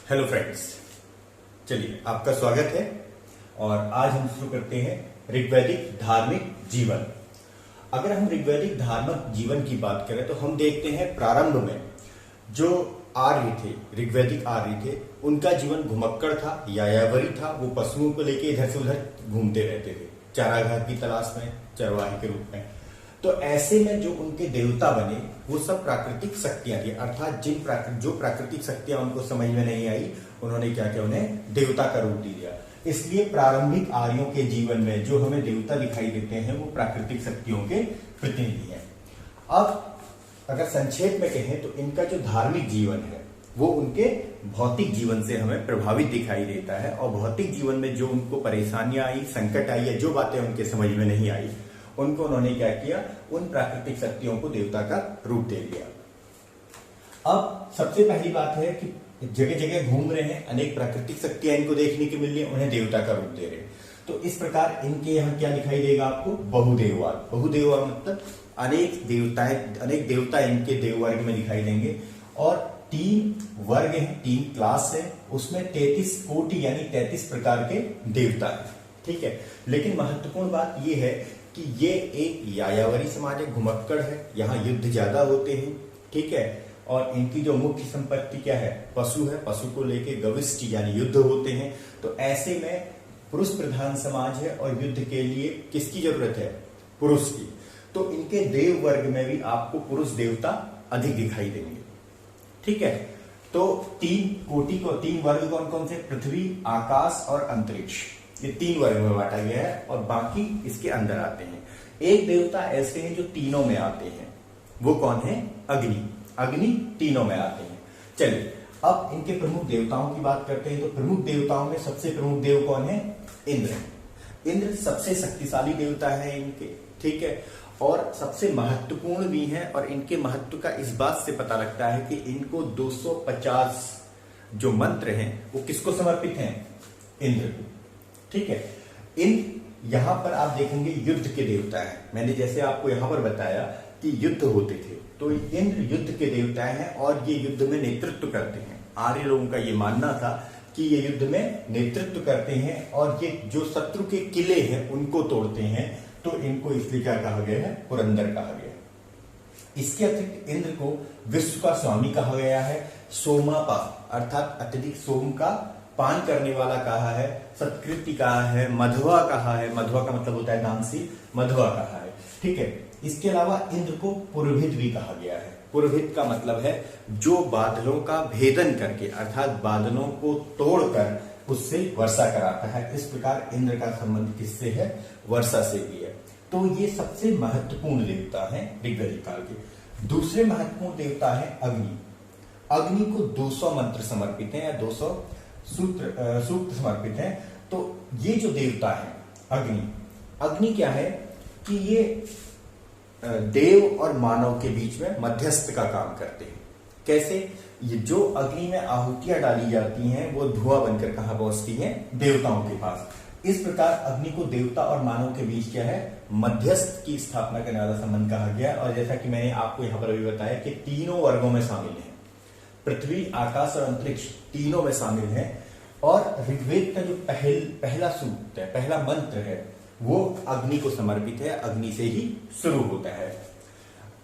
Hello friends, चलिए आपका स्वागत है। और आज हम शुरू करते हैं ऋग्वैदिक धार्मिक जीवन। अगर हम ऋग्वैदिक धार्मिक जीवन की बात करें तो हम देखते हैं प्रारंभ में जो आर्य थे, ऋग्वैदिक आर्य थे, उनका जीवन घुमक्कड़ था, यायावरी था। वो पशुओं को लेके इधर से उधर घूमते रहते थे, चारागाह की तलाश में, चरवाहे के रूप में। तो ऐसे में जो उनके देवता बने वो सब प्राकृतिक शक्तियां थी, अर्थात जो प्राकृतिक शक्तियां उनको समझ में नहीं आई, उन्होंने क्या किया, उन्हें देवता का रूप दे दिया। इसलिए प्रारंभिक आर्यों के जीवन में जो हमें देवता दिखाई देते हैं वो प्राकृतिक शक्तियों के प्रतिनिधि हैं। अब अगर संक्षेप में कहें तो इनका जो धार्मिक जीवन है वो उनके भौतिक जीवन से हमें प्रभावित दिखाई देता है। और भौतिक जीवन में जो उनको परेशानियां आई, संकट आई, या जो बातें उनके समझ में नहीं आई, उनको उन्होंने क्या किया, उन प्राकृतिक शक्तियों को देवता का रूप दे दिया। अब सबसे पहली बात है कि जगह जगह घूम रहे हैं, अनेक प्राकृतिक शक्तियां इनको देखने को मिल रही है, उन्हें देवता का रूप दे रहे हैं। तो इस प्रकार इनके यहाँ क्या दिखाई देगा आपको, बहुदेववाद। बहुदेववाद मतलब अनेक देवता इनके देववर्ग में दिखाई देंगे। और 3 वर्ग हैं, 3 क्लास है, उसमें 33 कोटि यानी 33 प्रकार के देवता है। ठीक है, लेकिन महत्वपूर्ण बात यह है कि ये एक यायावरी समाज है, घुमक्कड़ है, यहाँ युद्ध ज्यादा होते हैं। ठीक है, और इनकी जो मुख्य संपत्ति क्या है, पशु है, पशु को लेके गविष्ट यानी युद्ध होते हैं। तो ऐसे में पुरुष प्रधान समाज है और युद्ध के लिए किसकी जरूरत है, पुरुष की। तो इनके देव वर्ग में भी आपको पुरुष देवता अधिक दिखाई देंगे। ठीक है, तो 3 कोटि को 3 वर्ग कौन कौन से, पृथ्वी, आकाश और अंतरिक्ष, ये 3 वर्ग में बांटा गया है और बाकी इसके अंदर आते हैं। एक देवता ऐसे हैं जो तीनों में आते हैं, वो कौन है, अग्नि। अग्नि तीनों में आते हैं। चलिए अब इनके प्रमुख देवताओं की बात करते हैं। तो प्रमुख देवताओं में सबसे प्रमुख देव कौन है, इंद्र। इंद्र सबसे शक्तिशाली देवता है इनके। ठीक है, और सबसे महत्वपूर्ण भी है। और इनके महत्व का इस बात से पता लगता है कि इनको 250 जो मंत्र हैं वो किसको समर्पित हैं, इंद्र को। ठीक है, यहां पर आप देखेंगे युद्ध के देवता है। मैंने जैसे आपको यहां पर बताया कि युद्ध होते थे, तो इंद्र युद्ध के देवता हैं और ये युद्ध में नेतृत्व करते हैं। आर्य लोगों का ये मानना था कि ये युद्ध में नेतृत्व करते हैं और ये जो शत्रु के किले हैं उनको तोड़ते हैं। तो इनको इसलिए क्या कहा गया है, पुरंदर कहा गया है। इसके अतिरिक्त इंद्र को विश्व का स्वामी कहा गया है, सोमापा अर्थात अत्यधिक सोम का पान करने वाला कहा है, सत्कृति कहा है, मधवा कहा है, मधवा का मतलब होता है दानशील, मधवा कहा है। ठीक है, इसके अलावा इंद्र को पुरोहित भी कहा गया है। पुरोहित का मतलब है जो बादलों का भेदन करके अर्थात बादलों को तोड़कर उससे वर्षा कराता है। इस प्रकार इंद्र का संबंध किससे है, वर्षा से भी है। तो ये सबसे महत्वपूर्ण देवता है ऋग्वैदिक काल के। दूसरे महत्वपूर्ण देवता है अग्नि। अग्नि को 200 मंत्र समर्पित है या 200 सूक्त समर्पित है। तो ये जो देवता है अग्नि क्या है कि ये देव और मानव के बीच में मध्यस्थ का काम करते हैं। कैसे, ये जो अग्नि में आहुतियां डाली जाती हैं वो धुआं बनकर कहां पहुंचती हैं, देवताओं के पास। इस प्रकार अग्नि को देवता और मानव के बीच क्या है, मध्यस्थ की स्थापना करने वाला संबंध कहा गया। और जैसा कि मैंने आपको यहां पर अभी बताया कि तीनों वर्गों में शामिल है, पृथ्वी, आकाश और अंतरिक्ष तीनों में शामिल है। और ऋग्वेद का जो पहला सूक्त है, पहला मंत्र है, वो अग्नि को समर्पित है, अग्नि से ही शुरू होता है।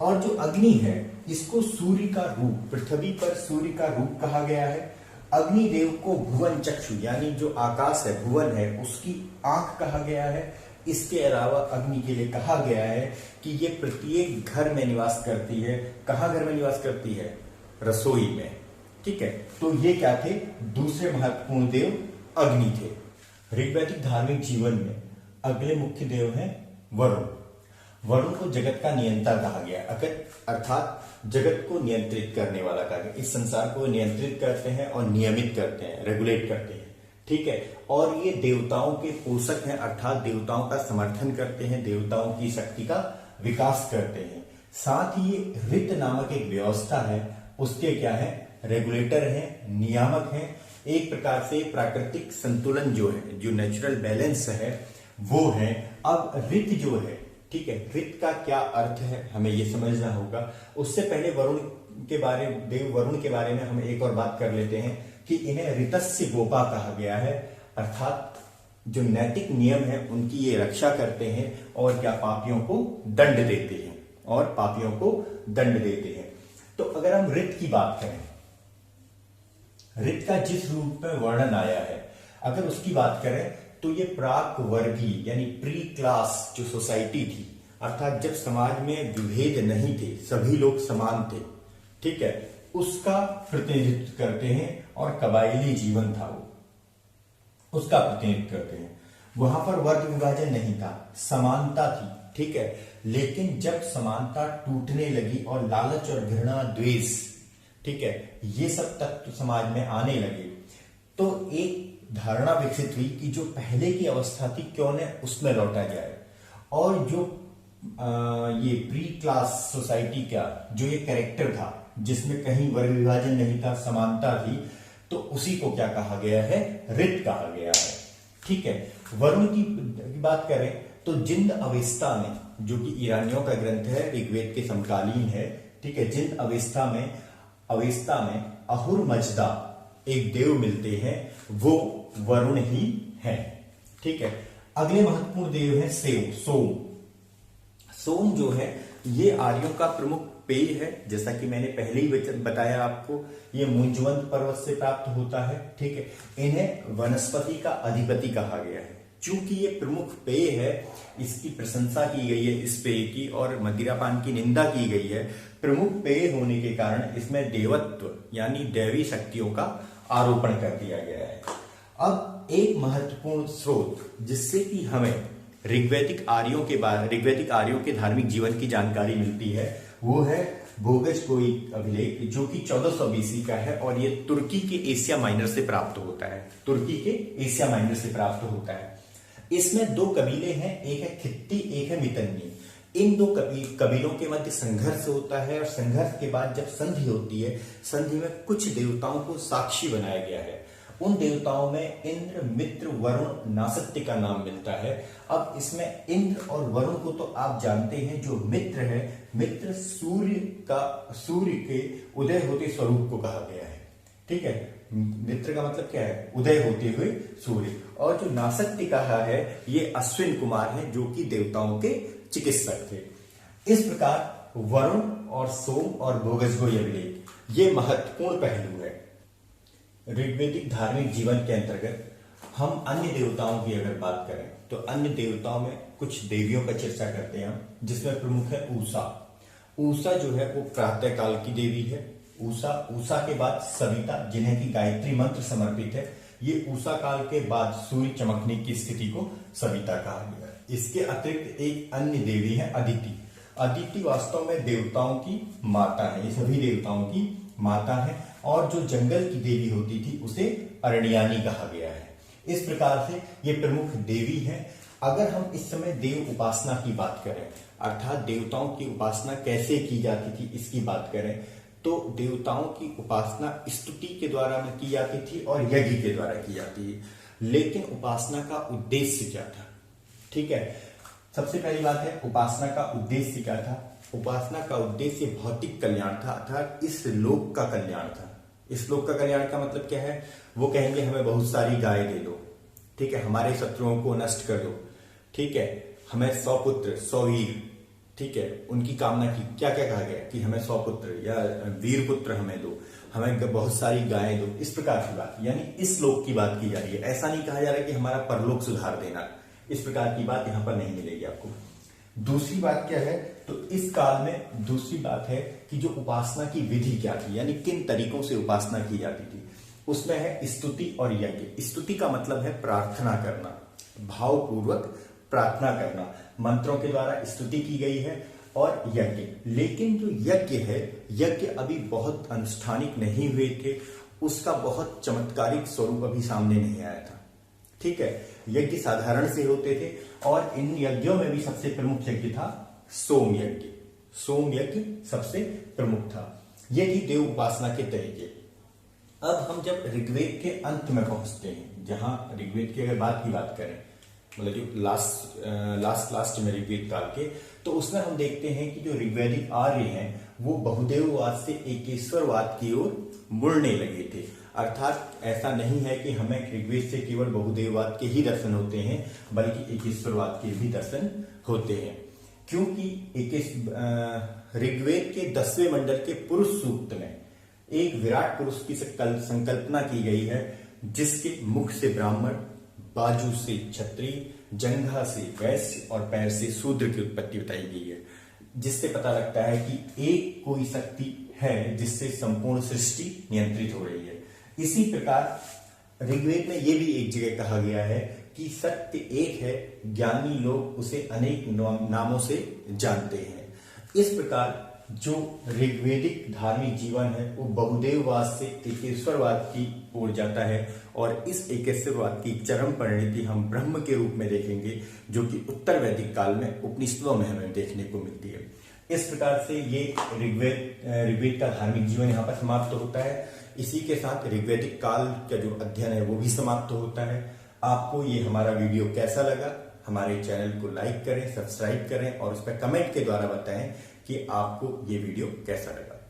और जो अग्नि है इसको सूर्य का रूप, पृथ्वी पर सूर्य का रूप कहा गया है। अग्निदेव को भुवन चक्षु यानी जो आकाश है, भुवन है, उसकी आंख कहा गया है। इसके अलावा अग्नि के लिए कहा गया है कि ये प्रत्येक घर में निवास करती है। कहां घर में निवास करती है, रसोई में। ठीक है, तो ये क्या थे, दूसरे महत्वपूर्ण देव अग्नि थे। ऋग्वैदिक धार्मिक जीवन में अगले मुख्य देव हैं वरुण। वरुण को जगत का नियंता कहा गया, अर्थात जगत को नियंत्रित करने वाला कहा गया। इस संसार को नियंत्रित करते हैं और नियमित करते हैं, रेगुलेट करते हैं। ठीक है, और ये देवताओं के पोषक हैं, अर्थात देवताओं का समर्थन करते हैं, देवताओं की शक्ति का विकास करते हैं। साथ ही ये ऋत नामक एक व्यवस्था है, उसके क्या है, रेगुलेटर हैं, नियामक हैं। एक प्रकार से प्राकृतिक संतुलन जो है, जो नेचुरल बैलेंस है, वो है। अब ऋत जो है, ठीक है, ऋत का क्या अर्थ है हमें ये समझना होगा। उससे पहले देव वरुण के बारे में हम एक और बात कर लेते हैं कि इन्हें ऋतस्य गोपा कहा गया है, अर्थात जो नैतिक नियम है उनकी ये रक्षा करते हैं और क्या पापियों को दंड देते हैं, और पापियों को दंड देते हैं। तो अगर हम ऋत की बात करें, ऋत का जिस रूप में वर्णन आया है, अगर उसकी बात करें तो ये प्राक वर्गीय यानी प्री क्लास जो सोसाइटी थी, अर्थात जब समाज में विभेद नहीं थे, सभी लोग समान थे, ठीक है, उसका प्रतिनिधित्व करते हैं। और कबायली जीवन था वो, उसका प्रतिनिधित्व करते हैं। वहां पर वर्ग विभाजन नहीं था, समानता थी, ठीक है। लेकिन जब समानता टूटने लगी और लालच और घृणा, द्वेष, ठीक है, ये सब तत्व समाज में आने लगे, तो एक धारणा विकसित हुई कि जो पहले की अवस्था थी क्यों न उसमें लौटा जाए। और जो ये प्री क्लास सोसाइटी का जो ये कैरेक्टर था, जिसमें कहीं वर्ग विभाजन नहीं था, समानता थी, तो उसी को क्या कहा गया है, ऋत कहा गया है, ठीक है। वरुण की बात करें तो जिंद अवेस्ता में, जो कि ईरानियों का ग्रंथ है, ऋग्वेद के समकालीन है, ठीक है, जिंद अवेस्ता में अहुर मजदा एक देव मिलते हैं, वो वरुण ही है, ठीक है। अगले महत्वपूर्ण देव है सोम। सोम जो है ये आर्यों का प्रमुख पेय है, जैसा कि मैंने पहले ही बताया आपको, ये मुंजवंत पर्वत से प्राप्त होता है, ठीक है। इन्हें वनस्पति का अधिपति कहा गया है। चूंकि ये प्रमुख पेय है, इसकी प्रशंसा की गई है इस पेय की, और मदिरापान की निंदा की गई है। प्रमुख पेय होने के कारण इसमें देवत्व यानी दैवी शक्तियों का आरोपण कर दिया गया है। अब एक महत्वपूर्ण स्रोत जिससे कि हमें ऋग्वैदिक आर्यों के धार्मिक जीवन की जानकारी मिलती है, वो है भोगजगोई अभिलेख, जो कि 1400 बीसी का है, और ये तुर्की के एशिया माइनर से प्राप्त होता है। इसमें दो कबीले हैं, एक है खित्ती, एक है मितन्नी। इन दो कबीलों के मध्य संघर्ष होता है, और संघर्ष के बाद जब संधि होती है, संधि में कुछ देवताओं को साक्षी बनाया गया है। उन देवताओं में इंद्र, मित्र, वरुण, नासत्य का नाम मिलता है। अब इसमें इंद्र और वरुण को तो आप जानते हैं, जो मित्र है, मित्र सूर्य के उदय होते स्वरूप को कहा गया है, ठीक है। मित्र का मतलब क्या है, उदय होते हुए सूर्य। और जो नासत्य कहा है, ये अश्विन कुमार हैं, जो कि देवताओं के चिकित्सक थे। इस प्रकार वरुण और सोम और भोगजगोई अभिलेख ये महत्वपूर्ण पहलू है। ऋग्वैदिक धार्मिक जीवन के अंतर्गत हम अन्य देवताओं की अगर बात करें तो अन्य देवताओं में कुछ देवियों का चर्चा करते हैं हम, जिसमें प्रमुख है ऊषा जो है वो प्रातः काल की देवी है। ऊषा के बाद सविता, जिन्हें की गायत्री मंत्र समर्पित है। ये ऊषा काल के बाद सूर्य चमकने की स्थिति को सविता कहा गया है। इसके अतिरिक्त एक अन्य देवी है अदिति। अदिति वास्तव में देवताओं की माता है, ये सभी देवताओं की माता है, और जो जंगल की देवी होती थी उसे अरण्यानी कहा गया है। इस प्रकार से ये प्रमुख देवी हैं। अगर हम इस समय देव उपासना की बात करें, अर्थात देवताओं की उपासना कैसे की जाती थी इसकी बात करें, तो देवताओं की उपासना स्तुति के द्वारा में की जाती थी और यज्ञ के द्वारा की जाती है। लेकिन उपासना का उद्देश्य क्या था, ठीक है। सबसे पहली बात है, उपासना का उद्देश्य क्या था। उपासना का उद्देश्य भौतिक कल्याण था, अर्थात इस लोक का कल्याण था। इस लोक का कल्याण का मतलब क्या है, वो कहेंगे हमें बहुत सारी गाय दे दो, ठीक है, हमारे शत्रुओं को नष्ट कर दो, ठीक है, हमें 100 पुत्र 100 वीर, ठीक है, उनकी कामना की। क्या क्या कहा गया कि हमें 100 पुत्र या वीर पुत्र हमें दो, हमें बहुत सारी गायें दो, इस प्रकार की बात, यानी इस लोक की बात की जा रही है। ऐसा नहीं कहा जा रहा कि हमारा परलोक सुधार देना, इस प्रकार की बात यहां पर नहीं मिलेगी आपको। दूसरी बात क्या है, तो इस काल में दूसरी बात है कि जो उपासना की विधि क्या थी, यानी किन तरीकों से उपासना की जाती थी, उसमें है स्तुति और यज्ञ। स्तुति का मतलब है प्रार्थना करना, भावपूर्वक प्रार्थना करना, मंत्रों के द्वारा स्तुति की गई है, और यज्ञ। लेकिन जो यज्ञ है, यज्ञ अभी बहुत अनुष्ठानिक नहीं हुए थे, उसका बहुत चमत्कारिक स्वरूप अभी सामने नहीं आया था, ठीक है। यज्ञ साधारण से होते थे, और इन यज्ञों में भी सबसे प्रमुख यज्ञ था सोम यज्ञ। सोम यज्ञ सबसे प्रमुख था। ये थी देव उपासना के तरीके। अब हम जब ऋग्वेद के अंत में पहुंचते हैं, जहां ऋग्वेद की अगर बात करें, मतलब जो लास्ट में ऋग्वेद काल के, तो उसमें हम देखते हैं कि जो ऋग्वैदिक आर्य हैं वो बहुदेववाद से एकेश्वरवाद की ओर मुड़ने लगे थे। अर्थात ऐसा नहीं है कि हमें ऋग्वेद से केवल बहुदेववाद के ही दर्शन होते हैं, बल्कि एकेश्वरवाद के भी दर्शन होते हैं। क्योंकि ऋग्वेद के 10वें मंडल के पुरुष सूक्त में एक विराट पुरुष की संकल्पना की गई है, जिसके मुख से ब्राह्मण, बाजू से क्षत्रिय, जंघा से वैश्य और पैर से शूद्र की उत्पत्ति बताई गई है, जिससे पता लगता है कि एक कोई शक्ति है जिससे संपूर्ण सृष्टि नियंत्रित हो रही है। इसी प्रकार ऋग्वेद में यह भी एक जगह कहा गया है कि सत्य एक है, ज्ञानी लोग उसे अनेक नामों से जानते हैं। इस प्रकार जो ऋग्वेदिक धार्मिक जीवन है वो बहुदेववाद से एकेश्वरवाद की ओर जाता है, और इस एकेश्वरवाद की चरम परिणति हम ब्रह्म के रूप में देखेंगे, जो कि उत्तर वैदिक काल में उपनिषदों में हमें देखने को मिलती है। इस प्रकार से ये ऋग्वेद का धार्मिक जीवन यहाँ पर समाप्त होता है। इसी के साथ ऋग्वेदिक काल का जो अध्ययन है वो भी समाप्त होता है। आपको ये हमारा वीडियो कैसा लगा? हमारे चैनल को लाइक करें, सब्सक्राइब करें और उस पर कमेंट के द्वारा बताएं कि आपको ये वीडियो कैसा लगा।